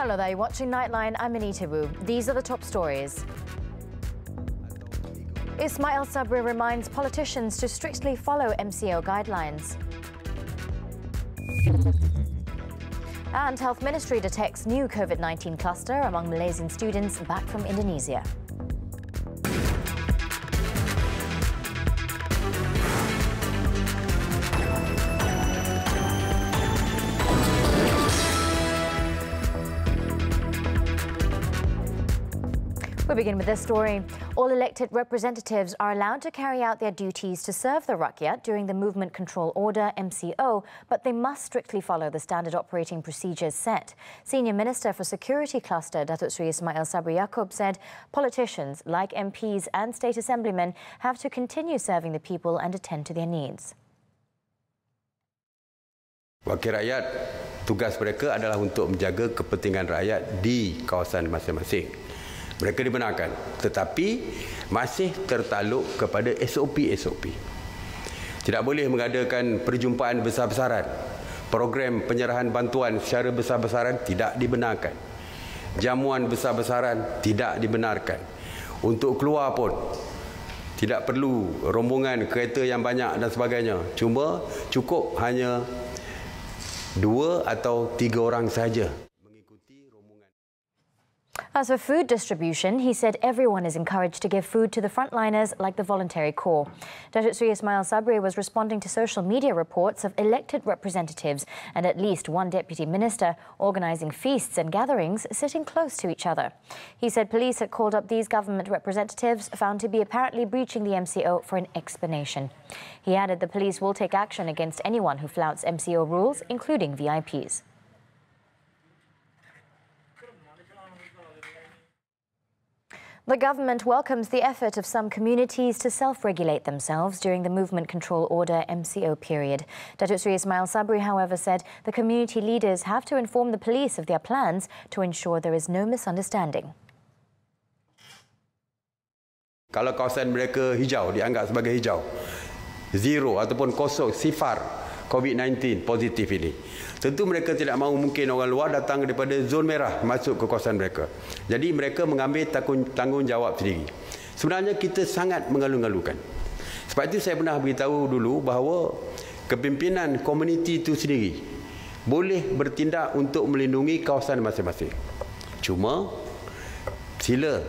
Hello there, you're watching Nightline. I'm Anita Wu. These are the top stories. Ismail Sabri reminds politicians to strictly follow MCO guidelines. And Health Ministry detects new COVID-19 cluster among Malaysian students back from Indonesia. We begin with this story. All elected representatives are allowed to carry out their duties to serve the rakyat during the Movement Control Order (MCO), but they must strictly follow the standard operating procedures set. Senior Minister for Security Cluster, Datuk Seri Ismail Sabri Yaakob, said politicians like MPs and state assemblymen have to continue serving the people and attend to their needs. Wakil rakyat, tugas mereka adalah untuk menjaga kepentingan rakyat di kawasan masing-masing. Mereka dibenarkan, tetapi masih tertakluk kepada SOP-SOP. Tidak boleh mengadakan perjumpaan besar-besaran. Program penyerahan bantuan secara besar-besaran tidak dibenarkan. Jamuan besar-besaran tidak dibenarkan. Untuk keluar pun tidak perlu rombongan kereta yang banyak dan sebagainya. Cuma cukup hanya 2 atau 3 orang sahaja. As for food distribution, he said everyone is encouraged to give food to the frontliners like the voluntary corps. Datuk Seri Ismail Sabri was responding to social media reports of elected representatives and at least one deputy minister organising feasts and gatherings sitting close to each other. He said police had called up these government representatives found to be apparently breaching the MCO for an explanation. He added the police will take action against anyone who flouts MCO rules, including VIPs. The government welcomes the effort of some communities to self-regulate themselves during the Movement Control Order (MCO) period. Datuk Seri Ismail Sabri, however, said the community leaders have to inform the police of their plans to ensure there is no misunderstanding. Kalau kawasan mereka hijau, dianggap sebagai hijau, zero ataupun kosong, sifar COVID-19 positif ini. Tentu mereka tidak mahu mungkin orang luar datang daripada zon merah masuk ke kawasan mereka. Jadi mereka mengambil tanggungjawab sendiri. Sebenarnya kita sangat mengalu-alukan. Sebab itu saya pernah beritahu dulu bahawa kepimpinan komuniti itu sendiri boleh bertindak untuk melindungi kawasan masing-masing. Cuma sila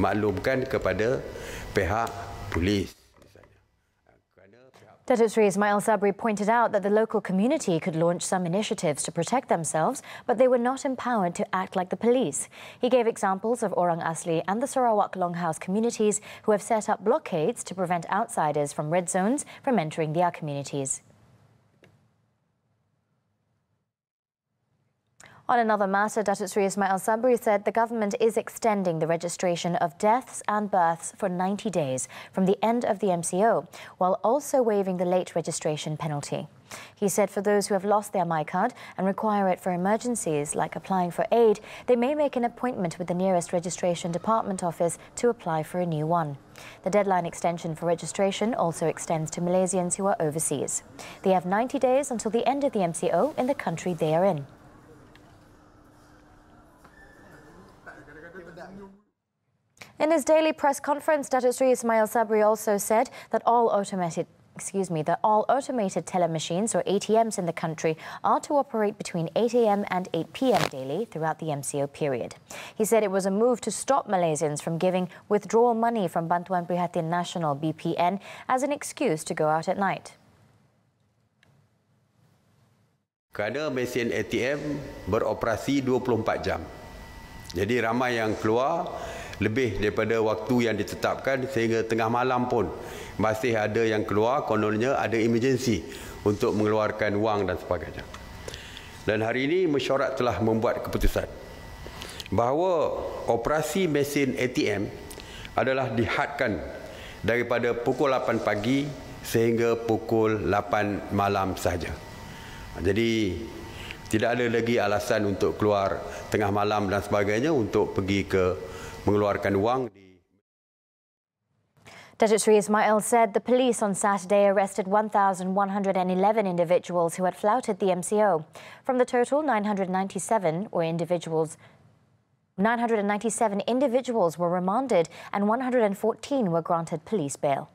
maklumkan kepada pihak polis. Datuk Seri Ismail Sabri pointed out that the local community could launch some initiatives to protect themselves, but they were not empowered to act like the police. He gave examples of Orang Asli and the Sarawak Longhouse communities who have set up blockades to prevent outsiders from red zones from entering their communities. On another matter, Datuk Seri Ismail Sabri said the government is extending the registration of deaths and births for 90 days from the end of the MCO, while also waiving the late registration penalty. He said for those who have lost their MyCard and require it for emergencies like applying for aid, they may make an appointment with the nearest registration department office to apply for a new one. The deadline extension for registration also extends to Malaysians who are overseas. They have 90 days until the end of the MCO in the country they are in. In his daily press conference, Datuk Seri Ismail Sabri also said that all automated teller machines or ATMs in the country are to operate between 8 a.m. and 8 p.m. daily throughout the MCO period. He said it was a move to stop Malaysians from giving withdrawal money from Bantuan Perhatian Nasional (BPN) as an excuse to go out at night. Kerana mesin ATM beroperasi 24 jam. Jadi ramai yang keluar lebih daripada waktu yang ditetapkan sehingga tengah malam pun masih ada yang keluar, kononnya ada emergency untuk mengeluarkan wang dan sebagainya. Dan hari ini mesyuarat telah membuat keputusan bahawa operasi mesin ATM adalah dihadkan daripada pukul 8 pagi sehingga pukul 8 malam sahaja. Jadi tidak ada lagi alasan untuk keluar tengah malam dan sebagainya untuk pergi ke mengeluarkan wang. Datuk Seri Ismail said the police on Saturday arrested 1,111 individuals who had flouted the MCO. From the total, 997 individuals were remanded and 114 were granted police bail.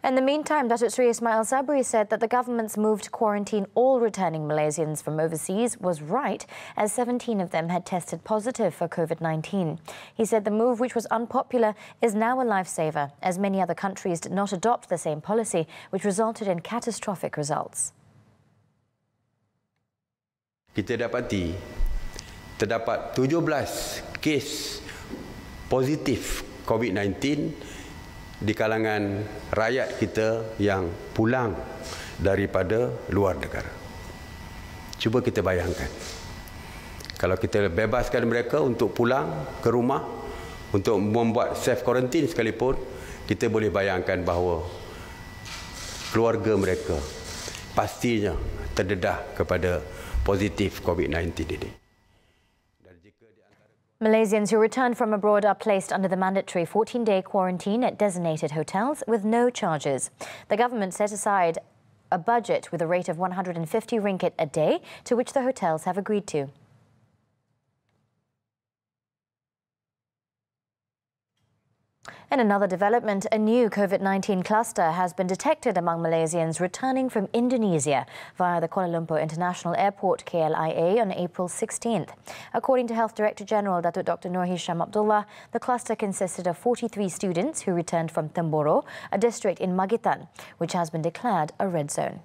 In the meantime, Datuk Seri Ismail Sabri said that the government's move to quarantine all returning Malaysians from overseas was right, as 17 of them had tested positive for COVID-19. He said the move, which was unpopular, is now a lifesaver, as many other countries did not adopt the same policy, which resulted in catastrophic results. Kita dapati terdapat 17 kes positif COVID-19 di kalangan rakyat kita yang pulang daripada luar negara. Cuba kita bayangkan, kalau kita bebaskan mereka untuk pulang ke rumah, untuk membuat self quarantine sekalipun, kita boleh bayangkan bahawa keluarga mereka pastinya terdedah kepada positif COVID-19 ini. Malaysians who return from abroad are placed under the mandatory 14-day quarantine at designated hotels with no charges. The government set aside a budget with a rate of 150 ringgit a day, to which the hotels have agreed to. In another development, a new COVID-19 cluster has been detected among Malaysians returning from Indonesia via the Kuala Lumpur International Airport KLIA on April 16th. According to Health Director General Datuk Dr. Nur Hisham Abdullah, the cluster consisted of 43 students who returned from Temboro, a district in Magetan, which has been declared a red zone.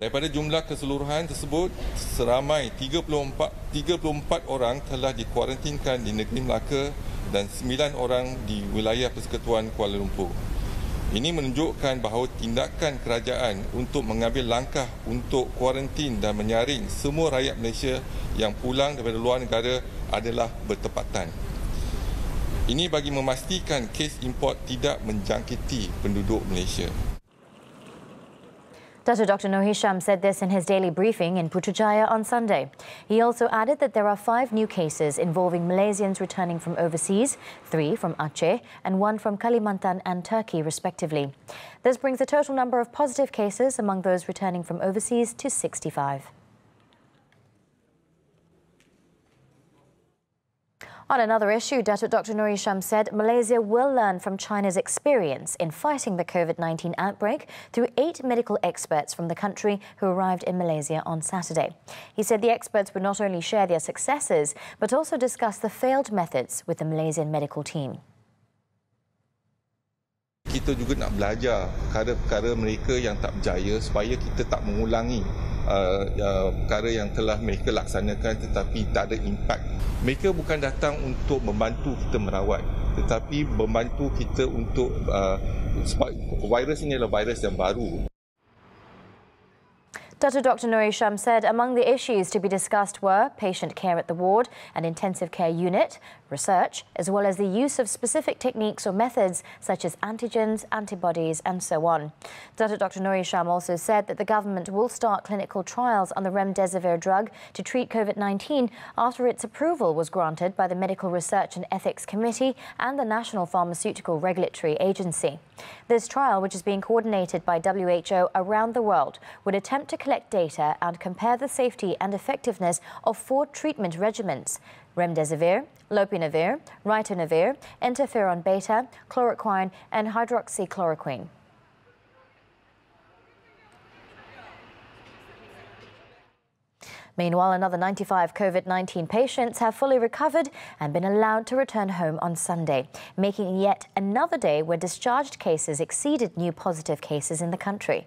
Daripada jumlah keseluruhan tersebut, seramai 34 orang telah dikuarantinkan di negeri Melaka dan 9 orang di wilayah Persekutuan Kuala Lumpur. Ini menunjukkan bahawa tindakan kerajaan untuk mengambil langkah untuk kuarantin dan menyaring semua rakyat Malaysia yang pulang daripada luar negara adalah bertepatan. Ini bagi memastikan kes import tidak menjangkiti penduduk Malaysia. Datuk Dr. Nur Hisham said this in his daily briefing in Putrajaya on Sunday. He also added that there are 5 new cases involving Malaysians returning from overseas, 3 from Aceh and 1 from Kalimantan and Turkey, respectively. This brings the total number of positive cases among those returning from overseas to 65. On another issue, Datuk Dr. Nur Hisham said Malaysia will learn from China's experience in fighting the COVID-19 outbreak through 8 medical experts from the country who arrived in Malaysia on Saturday. He said the experts would not only share their successes, but also discuss the failed methods with the Malaysian medical team. Kita juga nak belajar perkara-perkara mereka yang tak berjaya supaya kita tak mengulangi perkara yang telah mereka laksanakan tetapi tak ada impak. Mereka bukan datang untuk membantu kita merawat, tetapi membantu kita untuk virus ini adalah virus yang baru. Datuk Dr. Nur Hisham said among the issues to be discussed were patient care at the ward and intensive care unit, research, as well as the use of specific techniques or methods such as antigens, antibodies and so on. Datuk Dr. Nur Hisham also said that the government will start clinical trials on the remdesivir drug to treat COVID-19 after its approval was granted by the Medical Research and Ethics Committee and the National Pharmaceutical Regulatory Agency. This trial, which is being coordinated by WHO around the world, would attempt to collect data and compare the safety and effectiveness of 4 treatment regimens: remdesivir, lopinavir, ritonavir, interferon beta, chloroquine and hydroxychloroquine. Meanwhile, another 95 COVID-19 patients have fully recovered and been allowed to return home on Sunday, making yet another day where discharged cases exceeded new positive cases in the country.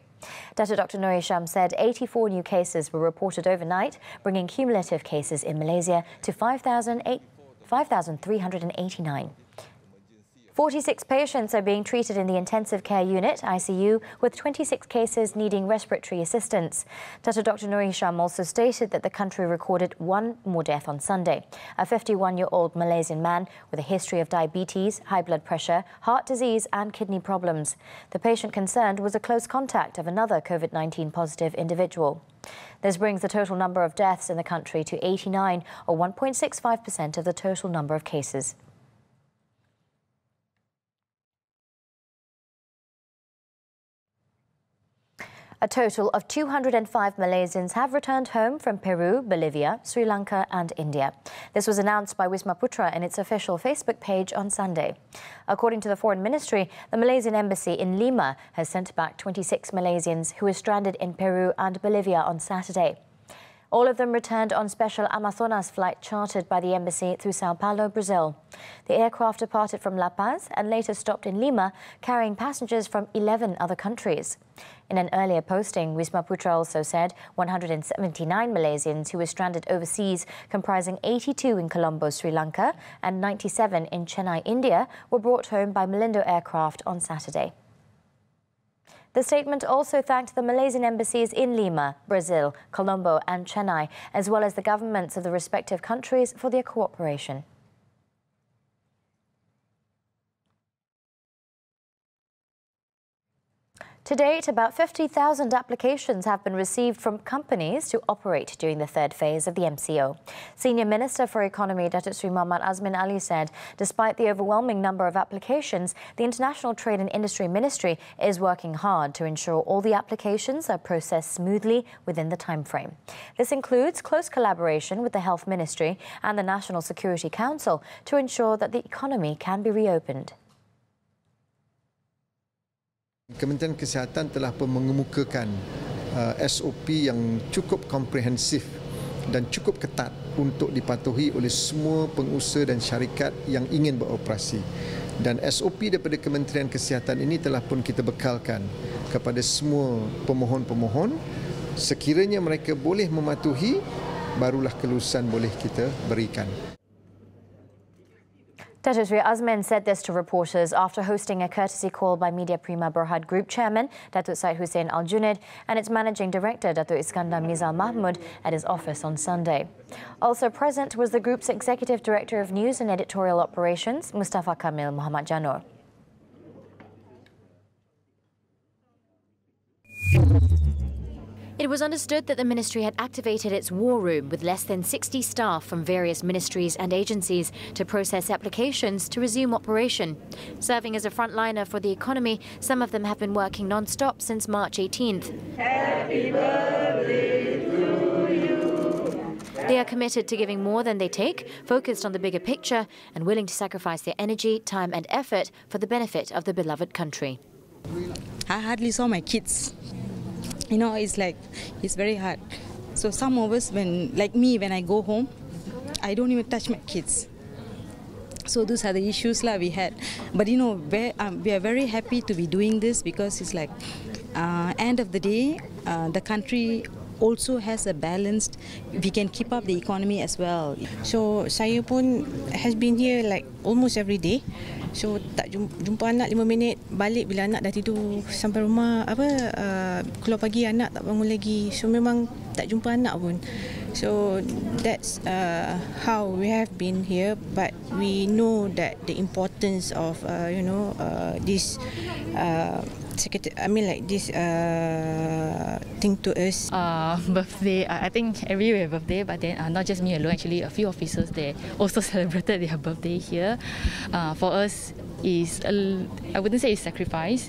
Datuk Dr. Nur Hisham said 84 new cases were reported overnight, bringing cumulative cases in Malaysia to 5,389. 46 patients are being treated in the intensive care unit, ICU, with 26 cases needing respiratory assistance. Dr. Nur Hisham also stated that the country recorded one more death on Sunday. A 51-year-old Malaysian man with a history of diabetes, high blood pressure, heart disease and kidney problems. The patient concerned was a close contact of another COVID-19 positive individual. This brings the total number of deaths in the country to 89, or 1.65% of the total number of cases. A total of 205 Malaysians have returned home from Peru, Bolivia, Sri Lanka and India. This was announced by Wisma Putra in its official Facebook page on Sunday. According to the Foreign Ministry, the Malaysian Embassy in Lima has sent back 26 Malaysians who were stranded in Peru and Bolivia on Saturday. All of them returned on special Amazonas flight chartered by the embassy through Sao Paulo, Brazil. The aircraft departed from La Paz and later stopped in Lima, carrying passengers from 11 other countries. In an earlier posting, Wisma Putra also said 179 Malaysians who were stranded overseas, comprising 82 in Colombo, Sri Lanka and 97 in Chennai, India, were brought home by Malindo aircraft on Saturday. The statement also thanked the Malaysian embassies in Lima, Brazil, Colombo and Chennai, as well as the governments of the respective countries for their cooperation. To date, about 50,000 applications have been received from companies to operate during the third phase of the MCO. Senior Minister for Economy, Datuk Sri Muhammad Azmin Ali said, despite the overwhelming number of applications, the International Trade and Industry Ministry is working hard to ensure all the applications are processed smoothly within the timeframe. This includes close collaboration with the Health Ministry and the National Security Council to ensure that the economy can be reopened. Kementerian Kesihatan telah pun mengemukakan SOP yang cukup komprehensif dan cukup ketat untuk dipatuhi oleh semua pengusaha dan syarikat yang ingin beroperasi. Dan SOP daripada Kementerian Kesihatan ini telah pun kita bekalkan kepada semua pemohon-pemohon. Sekiranya mereka boleh mematuhi, barulah kelulusan boleh kita berikan. Datuk Sri Azmin said this to reporters after hosting a courtesy call by Media Prima Berhad Group Chairman Datuk Syed Hussein Al-Junaid and its Managing Director Datuk Iskandar Mizal Mahmud at his office on Sunday. Also present was the group's Executive Director of News and Editorial Operations, Mustafa Kamil Muhammad Janur. It was understood that the ministry had activated its war room with less than 60 staff from various ministries and agencies to process applications to resume operation. Serving as a frontliner for the economy, some of them have been working non-stop since March 18th. Happy birthday to you. They are committed to giving more than they take, focused on the bigger picture and willing to sacrifice their energy, time and effort for the benefit of the beloved country. I hardly saw my kids. You know, it's very hard. So some of us, like me, when I go home, I don't even touch my kids. So those are the issues we had. But you know, we are very happy to be doing this because it's like, end of the day, the country also has a balanced, we can keep up the economy as well. So saya pun has been here like almost every day. So tak jumpa anak 5 minit, balik bila anak dah tidur sampai rumah keluar pagi anak tak bangun lagi. So memang tak jumpa anak pun. So that's how we have been here, but we know that the importance of this this thing to us. Birthday, I think every year we have birthday, but then not just me alone, actually a few officers there also celebrated their birthday here. For us, I wouldn't say it's sacrifice,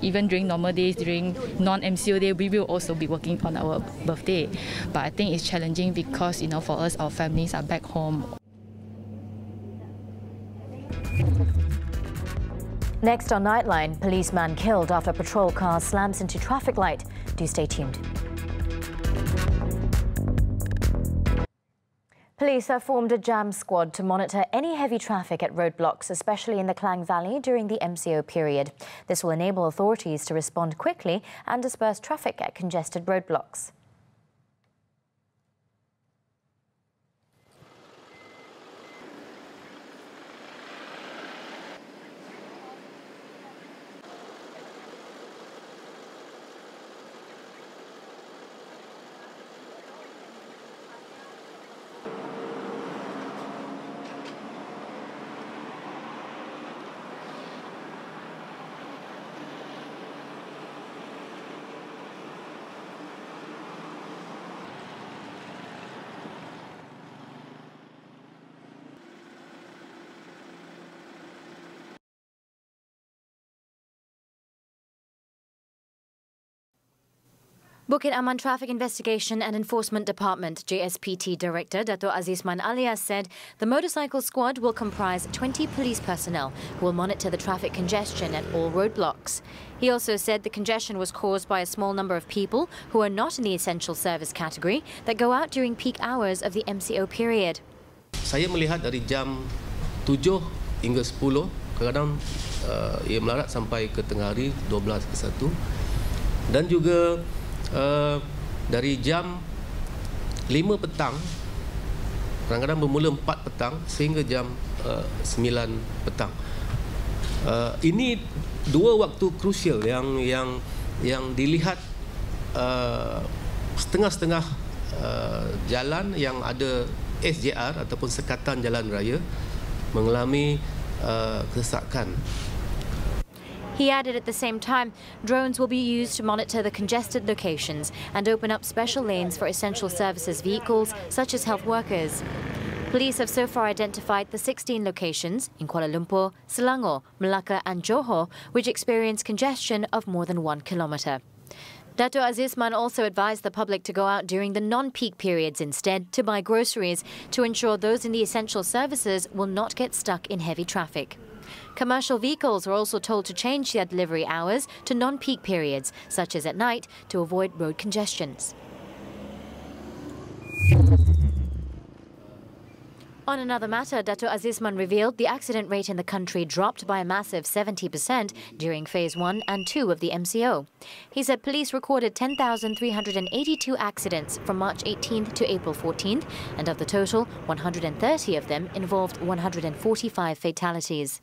even during normal days, during non-MCO day, we will also be working on our birthday. But I think it's challenging because, for us, our families are back home. Next on Nightline, policeman killed after patrol car slams into traffic light. Do stay tuned. Police have formed a jam squad to monitor any heavy traffic at roadblocks, especially in the Klang Valley during the MCO period. This will enable authorities to respond quickly and disperse traffic at congested roadblocks. Bukit Aman Traffic Investigation and Enforcement Department JSPT Director Dato' Azizman Alias said the motorcycle squad will comprise 20 police personnel who will monitor the traffic congestion at all roadblocks. He also said the congestion was caused by a small number of people who are not in the essential service category that go out during peak hours of the MCO period. Saya melihat dari jam 7 hingga 10, kadang-kadang ia melarat sampai ke tengah hari 12 ke 1. Dan juga dari jam 5 petang, kadang-kadang bermula 4 petang sehingga jam 9 petang. Ini dua waktu krusial yang dilihat setengah-setengah jalan yang ada SJR ataupun sekatan jalan raya mengalami kesesakan. He added at the same time, drones will be used to monitor the congested locations and open up special lanes for essential services vehicles such as health workers. Police have so far identified the 16 locations in Kuala Lumpur, Selangor, Malacca and Johor which experience congestion of more than 1 kilometre. Dato' Azizman also advised the public to go out during the non-peak periods instead to buy groceries to ensure those in the essential services will not get stuck in heavy traffic. Commercial vehicles are also told to change their delivery hours to non-peak periods, such as at night, to avoid road congestions. On another matter, Dato' Azizman revealed the accident rate in the country dropped by a massive 70% during Phase 1 and 2 of the MCO. He said police recorded 10,382 accidents from March 18th to April 14th, and of the total, 130 of them involved 145 fatalities.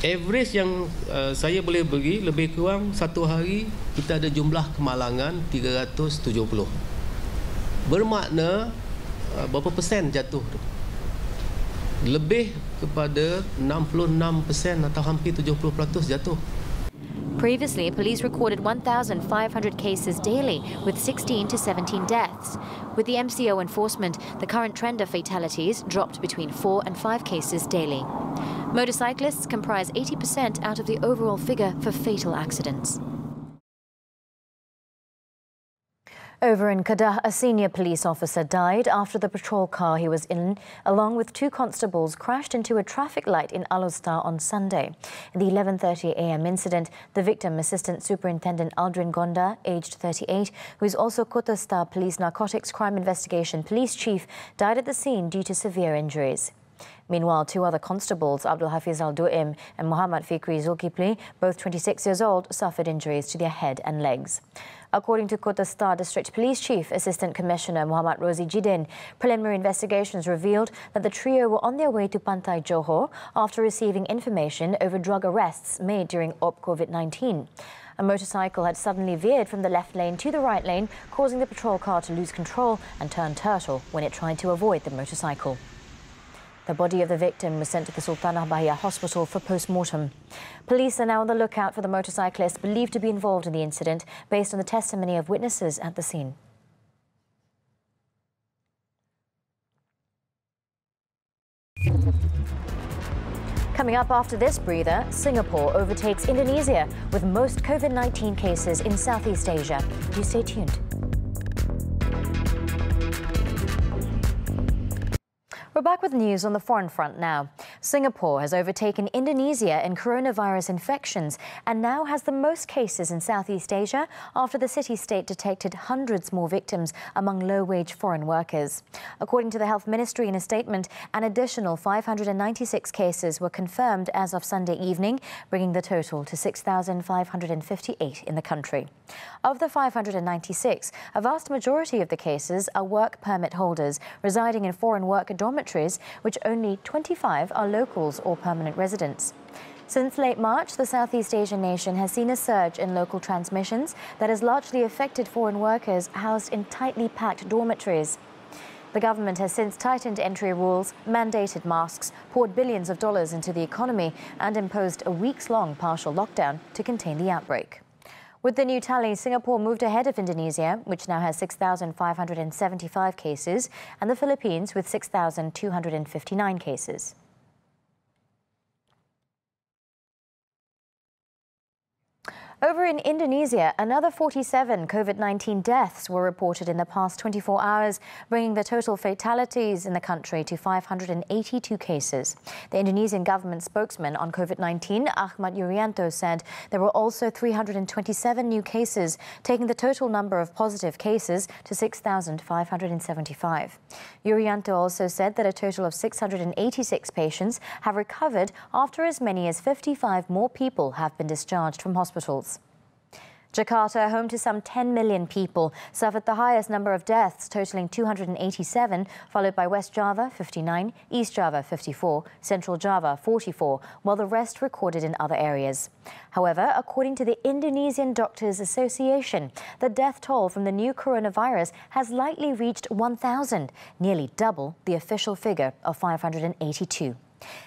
Average yang saya boleh bagi lebih kurang satu hari kita ada jumlah kemalangan 370. Bermakna berapa persen jatuh tu? Lebih kepada 66% atau hampir 70% jatuh. Previously, police recorded 1,500 cases daily, with 16 to 17 deaths. With the MCO enforcement, the current trend of fatalities dropped between 4 and 5 cases daily. Motorcyclists comprise 80% out of the overall figure for fatal accidents. Over in Kedah, a senior police officer died after the patrol car he was in, along with 2 constables, crashed into a traffic light in Alor on Sunday. In the 11:30 a.m. incident, the victim, Assistant Superintendent Aldrin Gonda, aged 38, who is also Kota Star Police Narcotics Crime Investigation Police Chief, died at the scene due to severe injuries. Meanwhile, 2 other constables, Abdul Hafiz Al-Du'im and Muhammad Fikri Zulkifli, both 26 years old, suffered injuries to their head and legs. According to Kota Star District Police Chief Assistant Commissioner Muhammad Rozi Jadon, preliminary investigations revealed that the trio were on their way to Pantai Johor after receiving information over drug arrests made during OP COVID-19. A motorcycle had suddenly veered from the left lane to the right lane, causing the patrol car to lose control and turn turtle when it tried to avoid the motorcycle. The body of the victim was sent to the Sultanah Bahia Hospital for post-mortem. Police are now on the lookout for the motorcyclist believed to be involved in the incident, based on the testimony of witnesses at the scene. Coming up after this breather, Singapore overtakes Indonesia with most COVID-19 cases in Southeast Asia. Do stay tuned. We're back with news on the foreign front now. Singapore has overtaken Indonesia in coronavirus infections and now has the most cases in Southeast Asia after the city-state detected hundreds more victims among low-wage foreign workers. According to the Health Ministry in a statement, an additional 596 cases were confirmed as of Sunday evening, bringing the total to 6,558 in the country. Of the 596, a vast majority of the cases are work permit holders residing in foreign worker dormitories, which only 25 are locals or permanent residents. Since late March, the Southeast Asian nation has seen a surge in local transmissions that has largely affected foreign workers housed in tightly packed dormitories. The government has since tightened entry rules, mandated masks, poured billions of dollars into the economy and imposed a weeks-long partial lockdown to contain the outbreak. With the new tally, Singapore moved ahead of Indonesia, which now has 6,575 cases, and the Philippines with 6,259 cases. Over in Indonesia, another 47 COVID-19 deaths were reported in the past 24 hours, bringing the total fatalities in the country to 582 cases. The Indonesian government spokesman on COVID-19, Ahmad Yuryanto, said there were also 327 new cases, taking the total number of positive cases to 6,575. Yuryanto also said that a total of 686 patients have recovered after as many as 55 more people have been discharged from hospitals. Jakarta, home to some 10 million people, suffered the highest number of deaths, totaling 287, followed by West Java 59, East Java 54, Central Java 44, while the rest recorded in other areas. However, according to the Indonesian Doctors Association, the death toll from the new coronavirus has likely reached 1,000, nearly double the official figure of 582.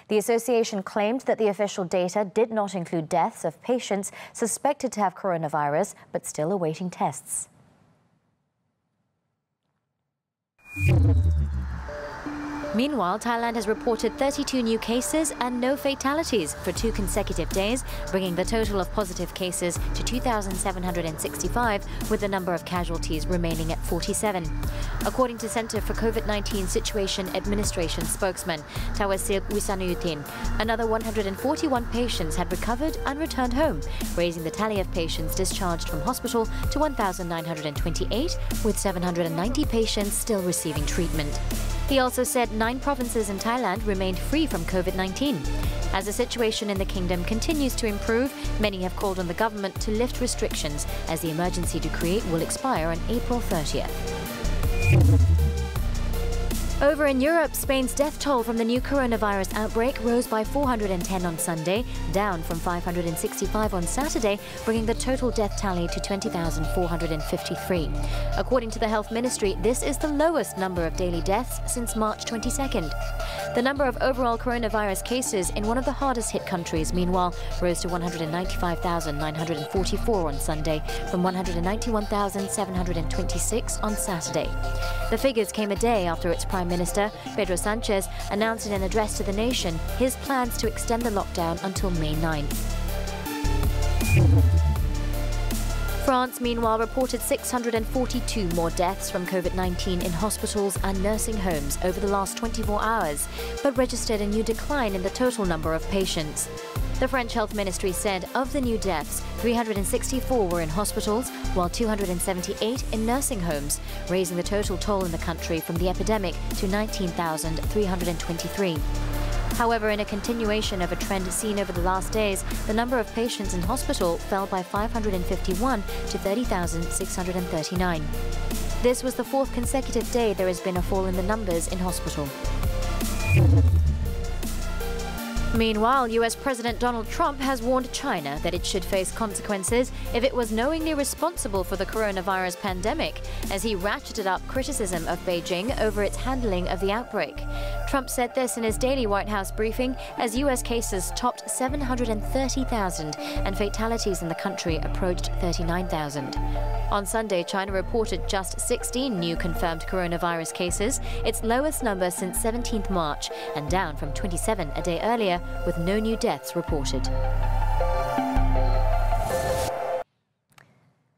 The association claimed that the official data did not include deaths of patients suspected to have coronavirus but still awaiting tests. Meanwhile, Thailand has reported 32 new cases and no fatalities for 2 consecutive days, bringing the total of positive cases to 2,765, with the number of casualties remaining at 47. According to Centre for COVID-19 Situation Administration spokesman Tawasil Wisanuyutin, another 141 patients had recovered and returned home, raising the tally of patients discharged from hospital to 1,928, with 790 patients still receiving treatment. He also said 9 provinces in Thailand remained free from COVID-19. As the situation in the kingdom continues to improve, many have called on the government to lift restrictions, as the emergency decree will expire on April 30th. Over in Europe, Spain's death toll from the new coronavirus outbreak rose by 410 on Sunday, down from 565 on Saturday, bringing the total death tally to 20,453. According to the Health Ministry, this is the lowest number of daily deaths since March 22nd. The number of overall coronavirus cases in one of the hardest hit countries, meanwhile, rose to 195,944 on Sunday, from 191,726 on Saturday. The figures came a day after its Prime Minister, Pedro Sanchez, announced in an address to the nation his plans to extend the lockdown until May 9th. France, meanwhile, reported 642 more deaths from COVID-19 in hospitals and nursing homes over the last 24 hours, but registered a new decline in the total number of patients. The French Health Ministry said of the new deaths, 364 were in hospitals, while 278 in nursing homes, raising the total toll in the country from the epidemic to 19,323. However, in a continuation of a trend seen over the last days, the number of patients in hospital fell by 551 to 30,639. This was the 4th consecutive day there has been a fall in the numbers in hospital. Meanwhile, US President Donald Trump has warned China that it should face consequences if it was knowingly responsible for the coronavirus pandemic, as he ratcheted up criticism of Beijing over its handling of the outbreak. Trump said this in his daily White House briefing as US cases topped 730,000 and fatalities in the country approached 39,000. On Sunday, China reported just 16 new confirmed coronavirus cases, its lowest number since 17th March, and down from 27 a day earlier, with no new deaths reported.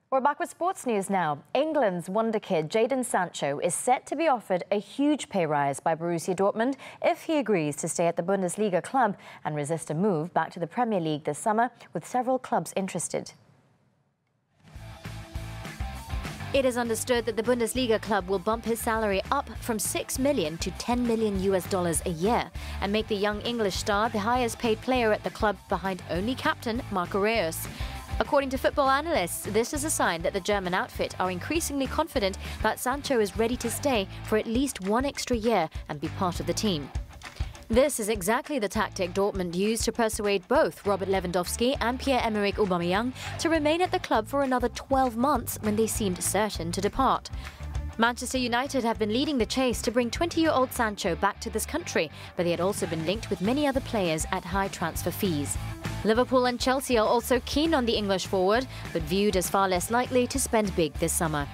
We're back with sports news now. England's wonder kid Jadon Sancho is set to be offered a huge pay rise by Borussia Dortmund if he agrees to stay at the Bundesliga club and resist a move back to the Premier League this summer, with several clubs interested. It is understood that the Bundesliga club will bump his salary up from $6 million to $10 million a year and make the young English star the highest paid player at the club, behind only captain Marco Reus. According to football analysts, this is a sign that the German outfit are increasingly confident that Sancho is ready to stay for at least 1 extra year and be part of the team. This is exactly the tactic Dortmund used to persuade both Robert Lewandowski and Pierre-Emerick Aubameyang to remain at the club for another 12 months when they seemed certain to depart. Manchester United have been leading the chase to bring 20-year-old Sancho back to this country, but they had also been linked with many other players at high transfer fees. Liverpool and Chelsea are also keen on the English forward, but viewed as far less likely to spend big this summer.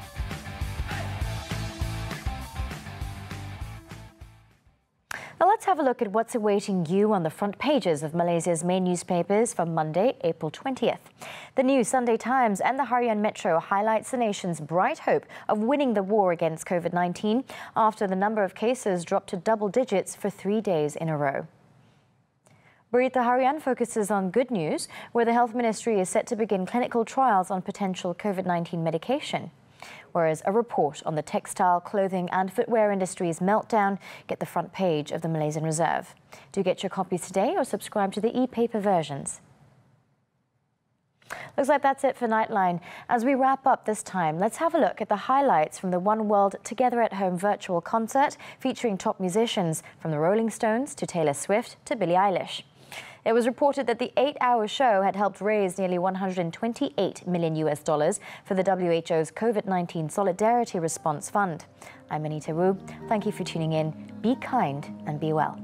Now let's have a have a look at what's awaiting you on the front pages of Malaysia's main newspapers for Monday, April 20th. The New Sunday Times and the Harian Metro highlights the nation's bright hope of winning the war against COVID-19 after the number of cases dropped to double digits for 3 days in a row. Berita Harian focuses on good news, where the Health Ministry is set to begin clinical trials on potential COVID-19 medication. Whereas a report on the textile, clothing and footwear industry's meltdown get the front page of the Malaysian Reserve. Do get your copies today or subscribe to the e-paper versions. Looks like that's it for Nightline. As we wrap up this time, let's have a look at the highlights from the One World Together at Home virtual concert featuring top musicians from the Rolling Stones to Taylor Swift to Billie Eilish. It was reported that the 8-hour show had helped raise nearly $128 million for the WHO's COVID-19 Solidarity Response Fund. I'm Anita Wu. Thank you for tuning in. Be kind and be well.